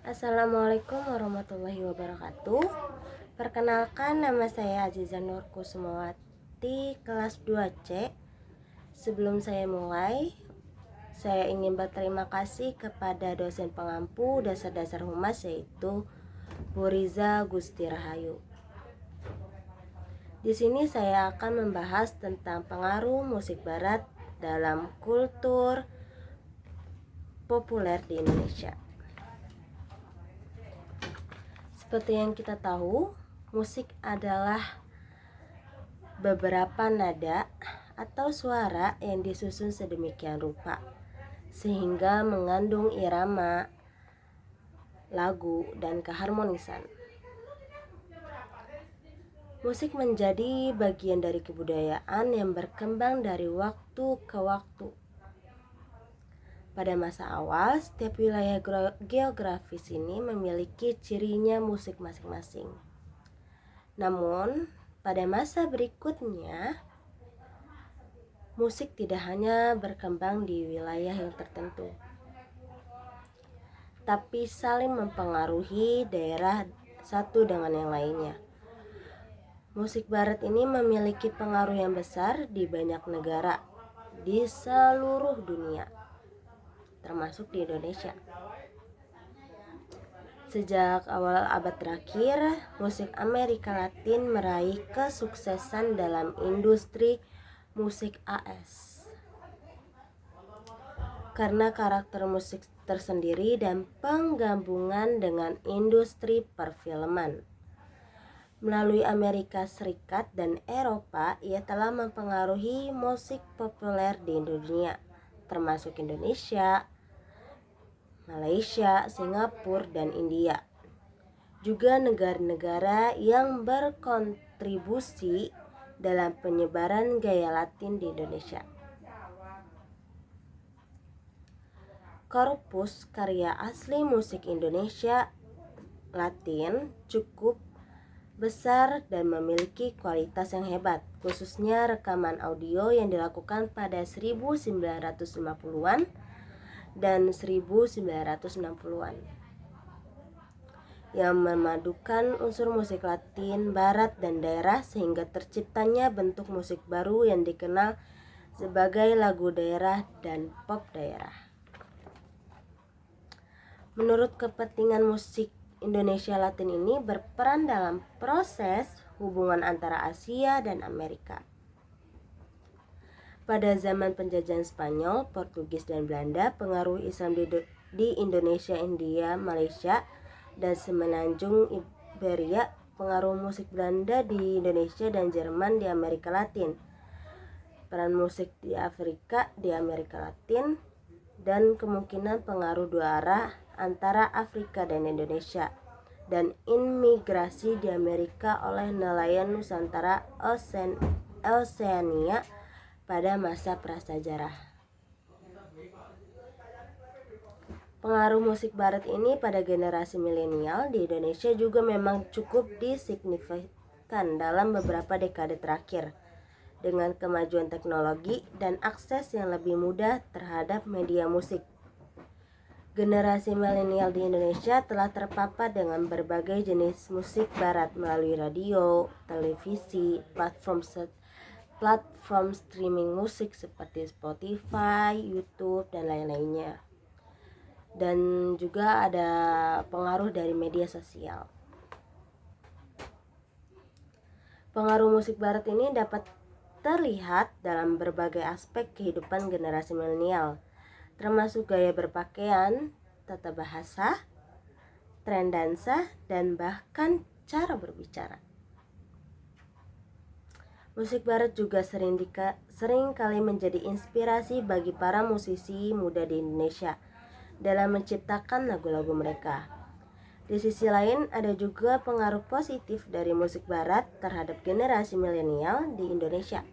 Assalamualaikum warahmatullahi wabarakatuh. Perkenalkan, nama saya Aziza Nur Kusumawati, kelas 2C. Sebelum saya mulai, saya ingin berterima kasih kepada dosen pengampu dasar-dasar humas, yaitu Bu Riza Gusti Rahayu. Di sini saya akan membahas tentang pengaruh musik barat dalam kultur populer di Indonesia. Seperti yang kita tahu, musik adalah beberapa nada atau suara yang disusun sedemikian rupa sehingga mengandung irama, lagu, dan keharmonisan. Musik menjadi bagian dari kebudayaan yang berkembang dari waktu ke waktu. Pada masa awal, setiap wilayah geografis ini memiliki cirinya musik masing-masing. Namun, pada masa berikutnya, musik tidak hanya berkembang di wilayah yang tertentu, tapi saling mempengaruhi daerah satu dengan yang lainnya. Musik barat ini memiliki pengaruh yang besar di banyak negara di seluruh dunia, termasuk di Indonesia. Sejak awal abad terakhir, musik Amerika Latin meraih kesuksesan dalam industri musik AS karena karakter musik tersendiri dan penggabungan dengan industri perfilman. Melalui Amerika Serikat dan Eropa, ia telah mempengaruhi musik populer di dunia, termasuk Indonesia, Malaysia, Singapura, dan India. Juga negara-negara yang berkontribusi dalam penyebaran gaya Latin di Indonesia. Korpus karya asli musik Indonesia Latin cukup besar dan memiliki kualitas yang hebat, khususnya rekaman audio yang dilakukan pada 1950-an dan 1960-an yang memadukan unsur musik Latin, Barat, dan daerah sehingga terciptanya bentuk musik baru yang dikenal sebagai lagu daerah dan pop daerah. Menurut kepentingan musik Indonesia Latin ini berperan dalam proses hubungan antara Asia dan Amerika. Pada zaman penjajahan Spanyol, Portugis, dan Belanda, pengaruh Islam di Indonesia, India, Malaysia, dan semenanjung Iberia, pengaruh musik Belanda di Indonesia dan Jerman di Amerika Latin, peran musik di Afrika di Amerika Latin, dan kemungkinan pengaruh dua arah antara Afrika dan Indonesia, dan imigrasi di Amerika oleh nelayan Nusantara Oseania pada masa prasejarah. Pengaruh musik barat ini pada generasi milenial di Indonesia juga memang cukup signifikan dalam beberapa dekade terakhir. Dengan kemajuan teknologi dan akses yang lebih mudah terhadap media musik, generasi milenial di Indonesia telah terpapar dengan berbagai jenis musik barat melalui radio, televisi, platform streaming musik seperti Spotify, YouTube, dan lain-lainnya. Dan juga ada pengaruh dari media sosial. Pengaruh musik barat ini dapat terlihat dalam berbagai aspek kehidupan generasi milenial, termasuk gaya berpakaian, tata bahasa, tren dansa, dan bahkan cara berbicara. Musik barat juga sering kali menjadi inspirasi bagi para musisi muda di Indonesia dalam menciptakan lagu-lagu mereka. Di sisi lain, ada juga pengaruh positif dari musik barat terhadap generasi milenial di Indonesia.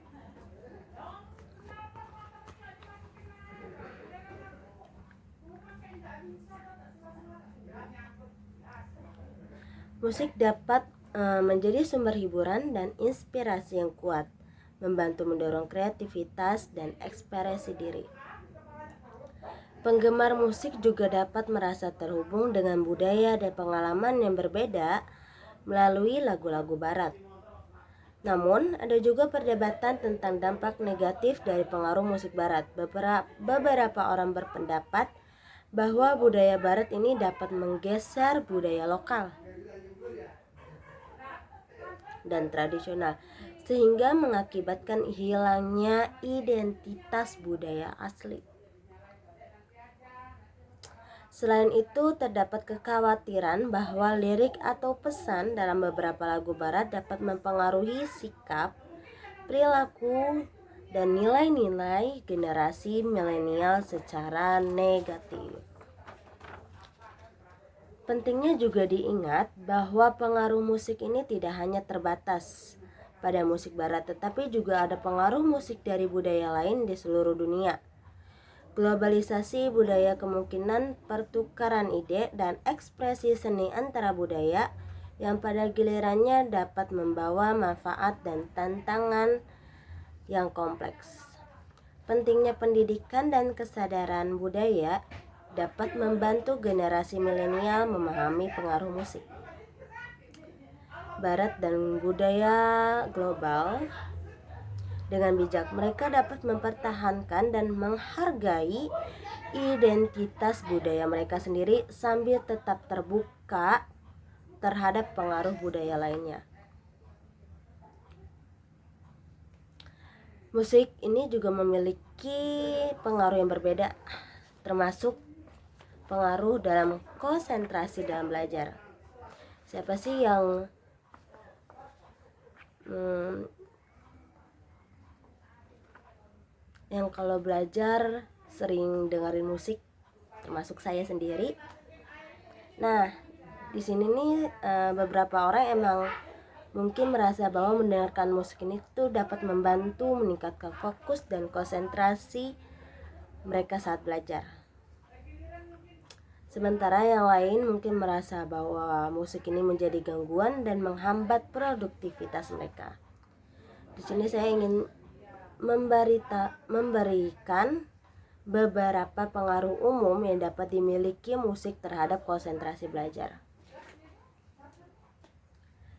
Musik dapat menjadi sumber hiburan dan inspirasi yang kuat, membantu mendorong kreativitas dan ekspresi diri. Penggemar musik juga dapat merasa terhubung dengan budaya dan pengalaman yang berbeda melalui lagu-lagu barat. Namun, ada juga perdebatan tentang dampak negatif dari pengaruh musik barat. Beberapa orang berpendapat bahwa budaya barat ini dapat menggeser budaya lokal dan tradisional, sehingga mengakibatkan hilangnya identitas budaya asli. Selain itu, terdapat kekhawatiran bahwa lirik atau pesan dalam beberapa lagu barat dapat mempengaruhi sikap, perilaku, dan nilai-nilai generasi milenial secara negatif. Pentingnya juga diingat bahwa pengaruh musik ini tidak hanya terbatas pada musik barat, tetapi juga ada pengaruh musik dari budaya lain di seluruh dunia. Globalisasi budaya kemungkinan pertukaran ide dan ekspresi seni antara budaya yang pada gilirannya dapat membawa manfaat dan tantangan yang kompleks. Pentingnya pendidikan dan kesadaran budaya dapat membantu generasi milenial memahami pengaruh musik barat dan budaya global. Dengan bijak, mereka dapat mempertahankan dan menghargai identitas budaya mereka sendiri sambil tetap terbuka terhadap pengaruh budaya lainnya. Musik ini juga memiliki pengaruh yang berbeda, termasuk pengaruh dalam konsentrasi dalam belajar. Siapa sih yang kalau belajar sering dengerin musik, termasuk saya sendiri. Nah, di sini nih beberapa orang emang mungkin merasa bahwa mendengarkan musik ini tuh dapat membantu meningkatkan fokus dan konsentrasi mereka saat belajar. Sementara yang lain mungkin merasa bahwa musik ini menjadi gangguan dan menghambat produktivitas mereka. Di sini saya ingin memberikan beberapa pengaruh umum yang dapat dimiliki musik terhadap konsentrasi belajar.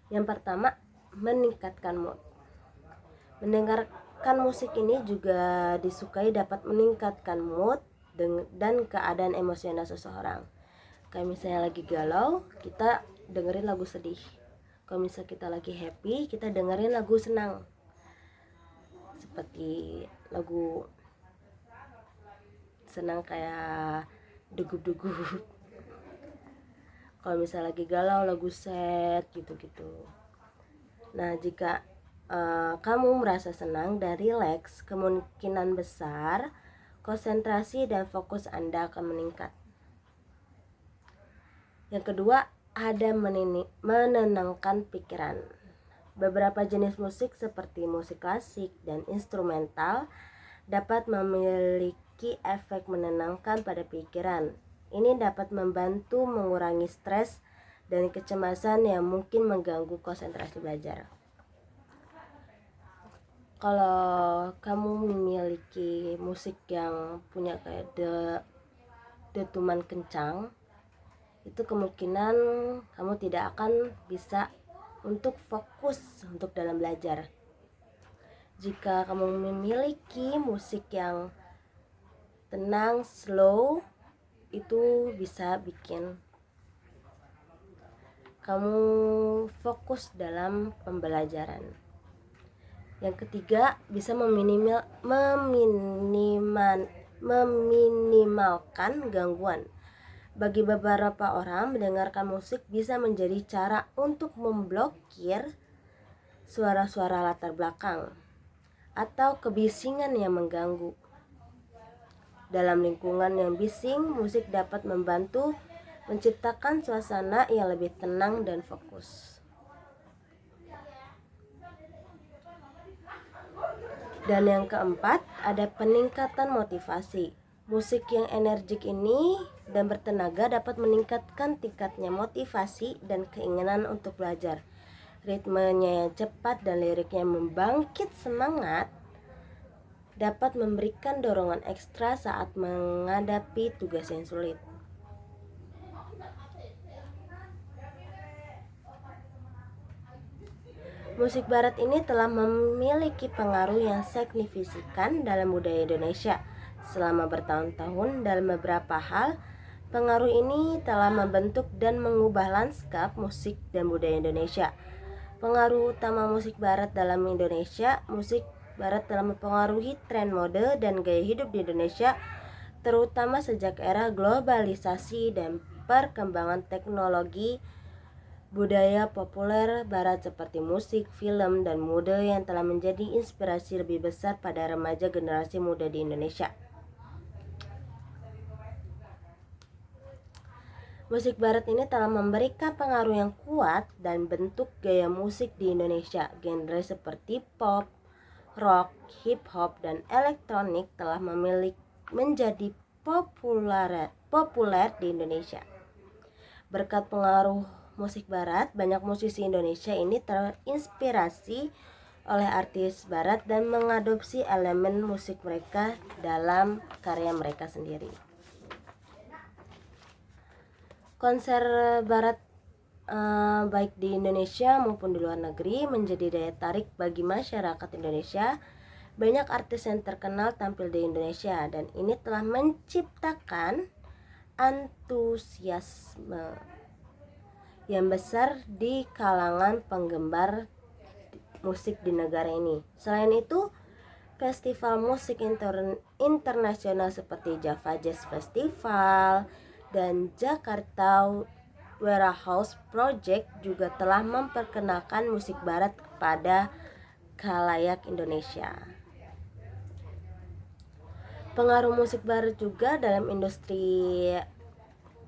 Yang pertama, meningkatkan mood. Mendengarkan musik ini juga disukai dapat meningkatkan mood dan keadaan emosional seseorang. Kayak misalnya lagi galau, kita dengerin lagu sedih. Kalau misalnya kita lagi happy, kita dengerin lagu senang, seperti lagu senang kayak degup-degup. Kalau misalnya lagi galau, lagu sad gitu-gitu. Nah, jika kamu merasa senang dan rileks, kemungkinan besar konsentrasi dan fokus Anda akan meningkat. Yang kedua, ada menenangkan pikiran. Beberapa jenis musik seperti musik klasik dan instrumental dapat memiliki efek menenangkan pada pikiran. Ini dapat membantu mengurangi stres dan kecemasan yang mungkin mengganggu konsentrasi belajar. Kalau kamu memiliki musik yang punya kayak detuman kencang, itu kemungkinan kamu tidak akan bisa untuk fokus untuk dalam belajar. Jika kamu memiliki musik yang tenang, slow, itu bisa bikin kamu fokus dalam pembelajaran. Yang ketiga, bisa meminimalkan gangguan. Bagi beberapa orang, mendengarkan musik bisa menjadi cara untuk memblokir suara-suara latar belakang atau kebisingan yang mengganggu. Dalam lingkungan yang bising, musik dapat membantu menciptakan suasana yang lebih tenang dan fokus. Dan yang keempat, ada peningkatan motivasi. Musik yang energik ini dan bertenaga dapat meningkatkan tingkatnya motivasi dan keinginan untuk belajar. Ritmenya yang cepat dan liriknya membangkit semangat dapat memberikan dorongan ekstra saat menghadapi tugas yang sulit. Musik barat ini telah memiliki pengaruh yang signifikan dalam budaya Indonesia selama bertahun-tahun. Dalam beberapa hal, pengaruh ini telah membentuk dan mengubah lanskap musik dan budaya Indonesia. Pengaruh utama musik barat dalam Indonesia. Musik barat telah mempengaruhi tren mode dan gaya hidup di Indonesia, terutama sejak era globalisasi dan perkembangan teknologi. Budaya populer barat seperti musik, film, dan mode yang telah menjadi inspirasi lebih besar pada remaja generasi muda di Indonesia. Musik barat ini telah memberikan pengaruh yang kuat dan bentuk gaya musik di Indonesia. Genre seperti pop, rock, hip hop, dan elektronik telah menjadi populer di Indonesia. Berkat pengaruh musik barat, banyak musisi Indonesia ini terinspirasi oleh artis barat dan mengadopsi elemen musik mereka dalam karya mereka sendiri. Konser barat baik di Indonesia maupun di luar negeri menjadi daya tarik bagi masyarakat Indonesia. Banyak artis yang terkenal tampil di Indonesia dan ini telah menciptakan antusiasme yang besar di kalangan penggemar musik di negara ini. Selain itu, festival musik internasional seperti Java Jazz Festival dan Jakarta Warehouse Project juga telah memperkenalkan musik barat kepada khalayak Indonesia. Pengaruh musik barat juga dalam industri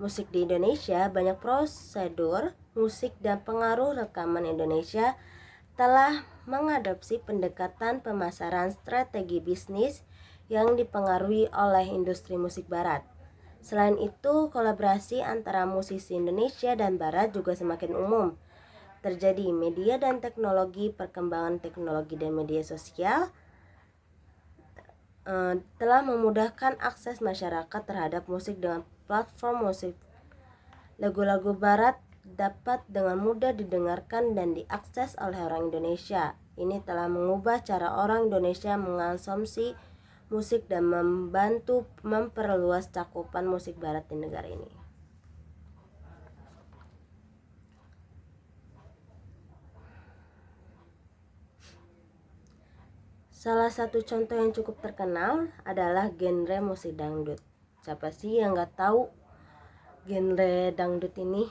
musik di Indonesia. Banyak prosedur musik dan pengaruh rekaman Indonesia telah mengadopsi pendekatan pemasaran strategi bisnis yang dipengaruhi oleh industri musik barat. Selain itu, kolaborasi antara musisi Indonesia dan Barat juga semakin umum terjadi. Media dan teknologi, perkembangan teknologi dan media sosial telah memudahkan akses masyarakat terhadap musik dengan platform musik. Lagu-lagu Barat dapat dengan mudah didengarkan dan diakses oleh orang Indonesia. Ini telah mengubah cara orang Indonesia mengonsumsi musik dan membantu memperluas cakupan musik barat di negara ini. Salah satu contoh yang cukup terkenal adalah genre musik dangdut. Siapa sih yang gak tahu genre dangdut ini?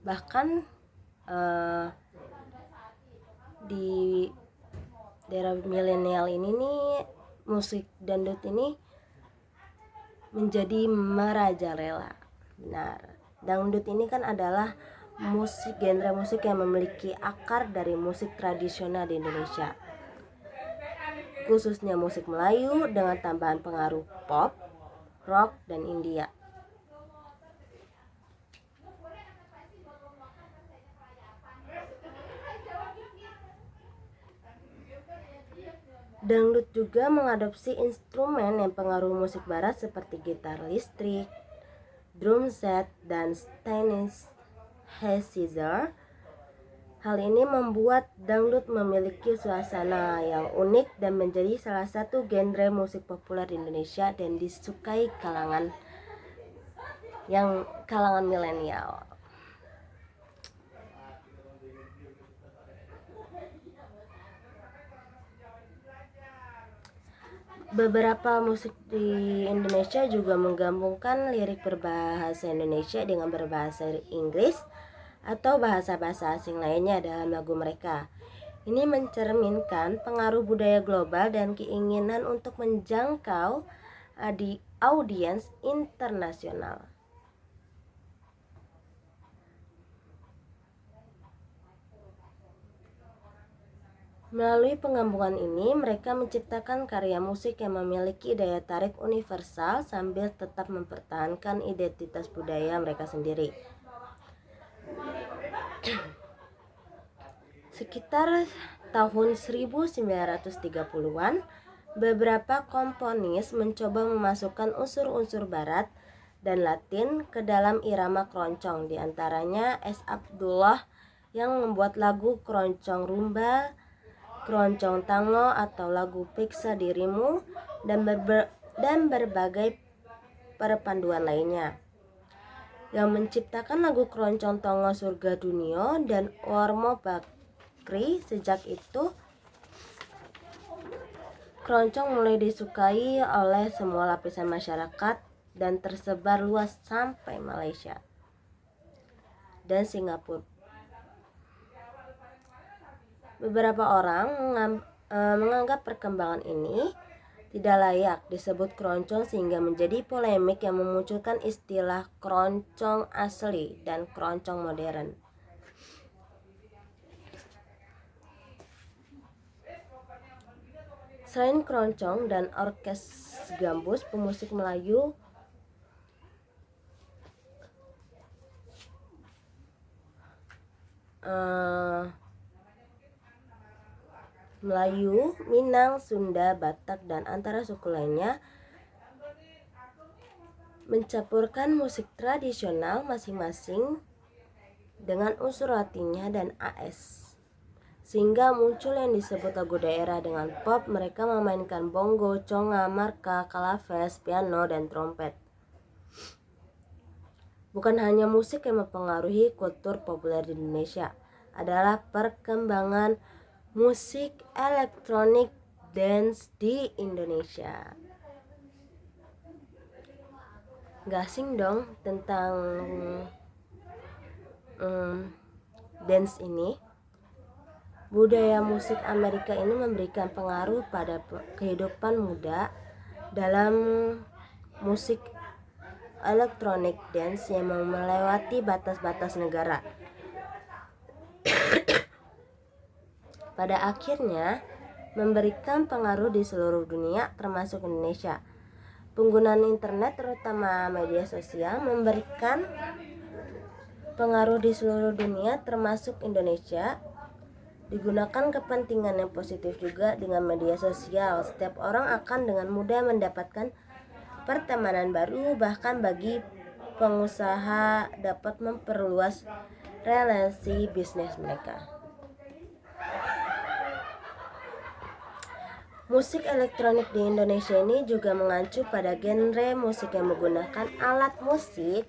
Bahkan di daerah milenial ini nih, musik dangdut ini menjadi merajalela. Benar, dangdut ini kan adalah genre musik yang memiliki akar dari musik tradisional di Indonesia, khususnya musik Melayu dengan tambahan pengaruh pop, rock, dan India. Dangdut juga mengadopsi instrumen yang pengaruh musik barat seperti gitar listrik, drum set, dan synthesizer. Hal ini membuat dangdut memiliki suasana yang unik dan menjadi salah satu genre musik populer di Indonesia dan disukai kalangan milenial. Beberapa musik di Indonesia juga menggabungkan lirik berbahasa Indonesia dengan berbahasa Inggris atau bahasa-bahasa asing lainnya dalam lagu mereka. Ini mencerminkan pengaruh budaya global dan keinginan untuk menjangkau audiens internasional. Melalui penggabungan ini, mereka menciptakan karya musik yang memiliki daya tarik universal sambil tetap mempertahankan identitas budaya mereka sendiri. Sekitar tahun 1930-an, beberapa komponis mencoba memasukkan unsur-unsur barat dan Latin ke dalam irama keroncong, di antaranya S. Abdullah yang membuat lagu keroncong rumba, keroncong tango atau lagu Periksa Dirimu, dan berbagai perpaduan lainnya. Yang menciptakan lagu keroncong tango Surga Dunia dan Warmo Bakri. Sejak itu keroncong mulai disukai oleh semua lapisan masyarakat dan tersebar luas sampai Malaysia dan Singapura. Beberapa orang menganggap perkembangan ini tidak layak disebut keroncong sehingga menjadi polemik yang memunculkan istilah keroncong asli dan keroncong modern. Selain keroncong dan orkes gambus, pemusik Melayu Minang, Sunda, Batak, dan antara suku lainnya mencampurkan musik tradisional masing-masing dengan unsur Latinnya dan AS, sehingga muncul yang disebut lagu daerah dengan pop. Mereka memainkan bongo, conga, marka, kalaves, piano, dan trompet. Bukan hanya musik yang mempengaruhi kultur populer di Indonesia, adalah perkembangan musik elektronik dance di Indonesia. Gak asing dong tentang dance ini. Budaya musik Amerika ini memberikan pengaruh pada kehidupan muda dalam musik elektronik dance yang melewati batas-batas negara. Pada akhirnya memberikan pengaruh di seluruh dunia termasuk Indonesia. Penggunaan internet terutama media sosial memberikan pengaruh di seluruh dunia termasuk Indonesia. Digunakan kepentingan yang positif juga dengan media sosial. Setiap orang akan dengan mudah mendapatkan pertemanan baru, bahkan bagi pengusaha dapat memperluas relasi bisnis mereka. Musik elektronik di Indonesia ini juga mengacu pada genre musik yang menggunakan alat musik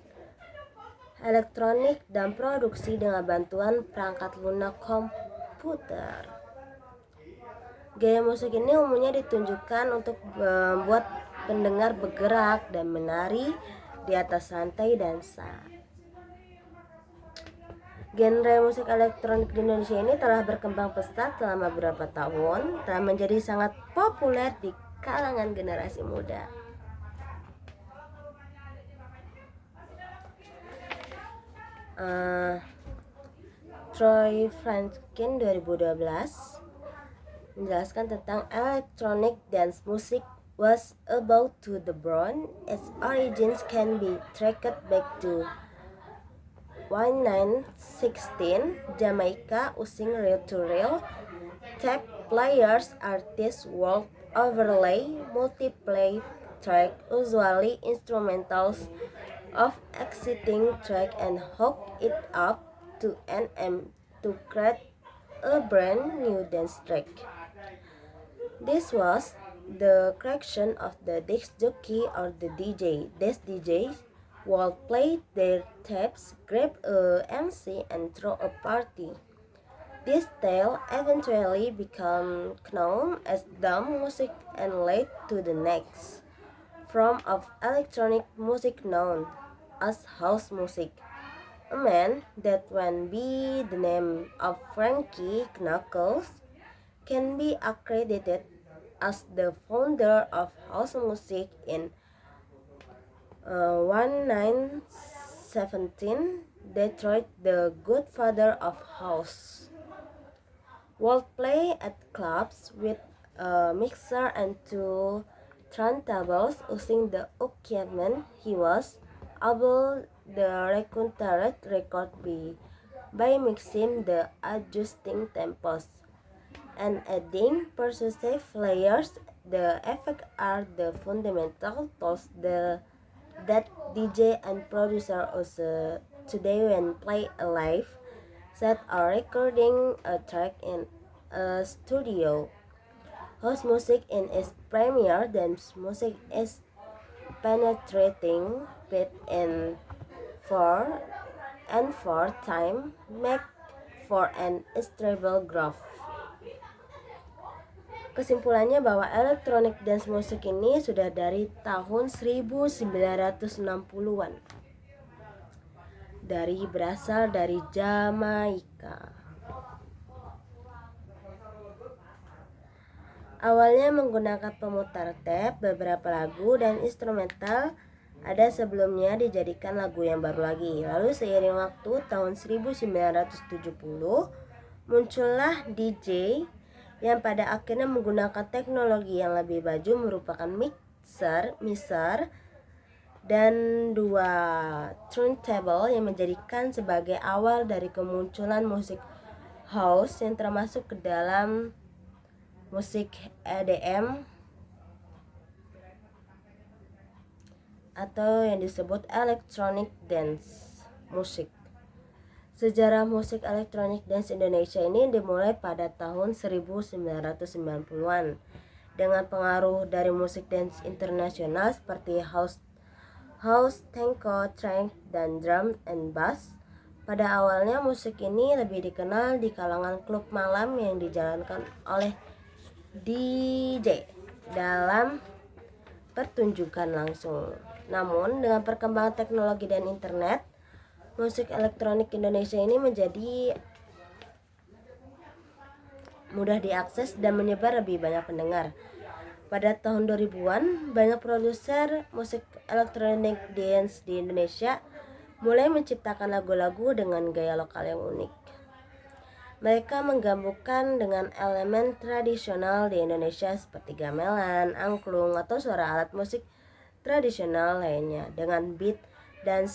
elektronik dan produksi dengan bantuan perangkat lunak komputer. Gaya musik ini umumnya ditunjukkan untuk membuat pendengar bergerak dan menari di atas rantai dansa. Genre musik elektronik di Indonesia ini telah berkembang pesat selama beberapa tahun, telah menjadi sangat populer di kalangan generasi muda. Troy Franklin 2012 menjelaskan tentang electronic dance music was about to the brown. Its origins can be tracked back to 1916 Jamaica, using reel-to-reel tape players. Artists would overlay multiple track, usually instrumentals, of existing track and hook it up to an amp to create a brand new dance track. This was the creation of the disc jockey or the DJ. These DJs would play their tapes, grab a MC, and throw a party. This style eventually became known as dance music and led to the next form of electronic music known as house music. A man that went by the name of Frankie Knuckles can be accredited as the founder of house music in 1917. Detroit, the godfather of house, would play at clubs with a mixer and two turntables. Using the equipment he was able the recounted record by mixing the adjusting tempos and adding percussive layers. The effects are the fundamental tools that DJ and producer also today when play a live set or recording a track in a studio. House music in its premiere, dance music is penetrating beat in 4 and 4 time make for an stable graph. Kesimpulannya bahwa electronic dance music ini sudah dari tahun 1960-an. Berasal dari Jamaika. Awalnya menggunakan pemutar tape, beberapa lagu dan instrumental ada sebelumnya dijadikan lagu yang baru lagi. Lalu seiring waktu tahun 1970 muncullah DJ yang pada akhirnya menggunakan teknologi yang lebih maju merupakan mixer dan 2 turntable yang menjadikan sebagai awal dari kemunculan musik house yang termasuk ke dalam musik EDM atau yang disebut electronic dance music. Sejarah musik elektronik dance Indonesia ini dimulai pada tahun 1990-an dengan pengaruh dari musik dance internasional seperti house, tango, trance, dan drum and bass. Pada awalnya musik ini lebih dikenal di kalangan klub malam yang dijalankan oleh DJ dalam pertunjukan langsung. Namun dengan perkembangan teknologi dan internet, musik elektronik Indonesia ini menjadi mudah diakses dan menyebar lebih banyak pendengar. Pada tahun 2000-an, banyak produser musik elektronik dance di Indonesia mulai menciptakan lagu-lagu dengan gaya lokal yang unik. Mereka menggabungkan dengan elemen tradisional di Indonesia seperti gamelan, angklung, atau suara alat musik tradisional lainnya dengan beat dan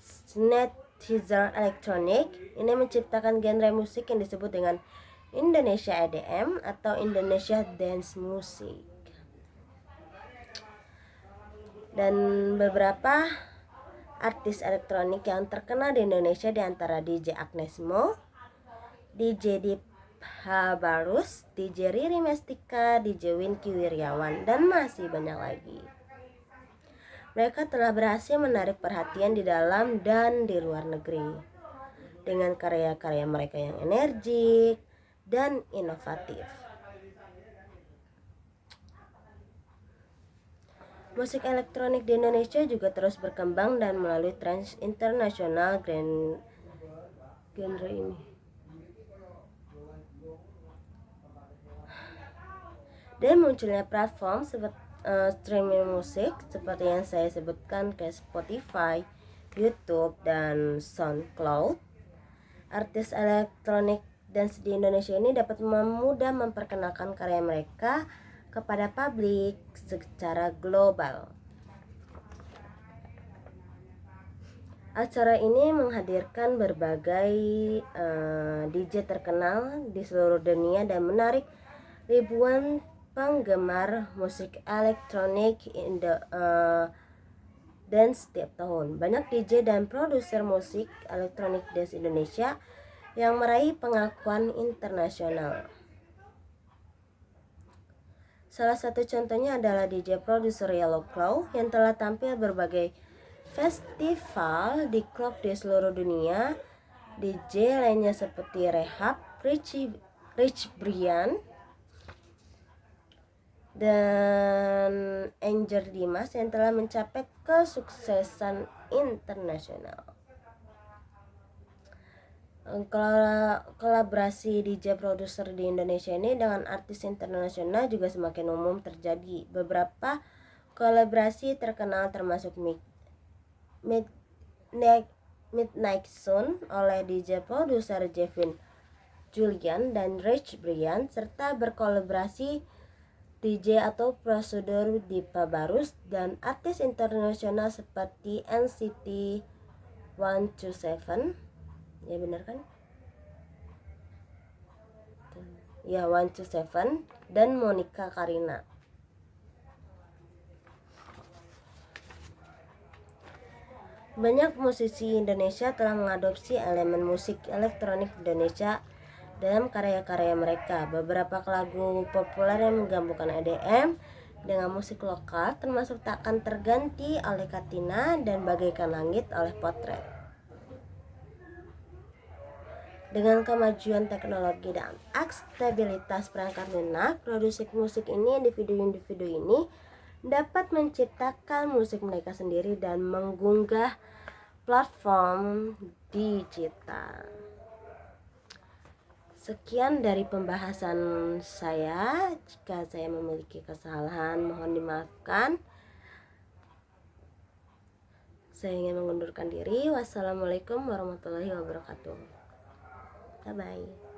synthesizer elektronik. Ini menciptakan genre musik yang disebut dengan Indonesia EDM atau Indonesia Dance Music. Dan beberapa artis elektronik yang terkenal di Indonesia diantara DJ Agnes Mo, DJ Deep Habarus, DJ Riri Mestika, DJ Winky Wiryawan, dan masih banyak lagi. Mereka telah berhasil menarik perhatian di dalam dan di luar negeri dengan karya-karya mereka yang energik dan inovatif. Musik elektronik di Indonesia juga terus berkembang dan melalui tren internasional genre ini. Dan munculnya platform streaming musik seperti yang saya sebutkan kayak Spotify, YouTube, dan SoundCloud. Artis elektronik dance di Indonesia ini dapat mudah memperkenalkan karya mereka kepada publik secara global. Acara ini menghadirkan berbagai DJ terkenal di seluruh dunia dan menarik ribuan penggemar musik elektronik dance setiap tahun. Banyak DJ dan produser musik elektronik dance Indonesia yang meraih pengakuan internasional. Salah satu contohnya adalah DJ produser Yellow Claw yang telah tampil berbagai festival di klub di seluruh dunia. DJ lainnya seperti Rehab, Rich Brian, dan Angel Dimas yang telah mencapai kesuksesan internasional. Kolaborasi DJ produser di Indonesia ini dengan artis internasional juga semakin umum terjadi. Beberapa kolaborasi terkenal termasuk Midnight Sun oleh DJ produser Jevin Julian dan Rich Brian, serta berkolaborasi DJ atau prosedur Dipa Barus dan artis internasional seperti NCT 127. Ya benar kan? Ya127 dan Monica Karina. Banyak musisi Indonesia telah mengadopsi elemen musik elektronik Indonesia dalam karya-karya mereka. Beberapa lagu populer yang menggabungkan EDM dengan musik lokal termasuk Takkan Terganti oleh Katina dan Bagaikan Langit oleh Potret. Dengan kemajuan teknologi dan akstabilitas perangkat lunak, produsen musik ini, individu-individu ini dapat menciptakan musik mereka sendiri dan mengunggah platform digital. Sekian dari pembahasan saya. Jika saya memiliki kesalahan, mohon dimaafkan. Saya ingin mengundurkan diri. Wassalamualaikum warahmatullahi wabarakatuh. Bye bye.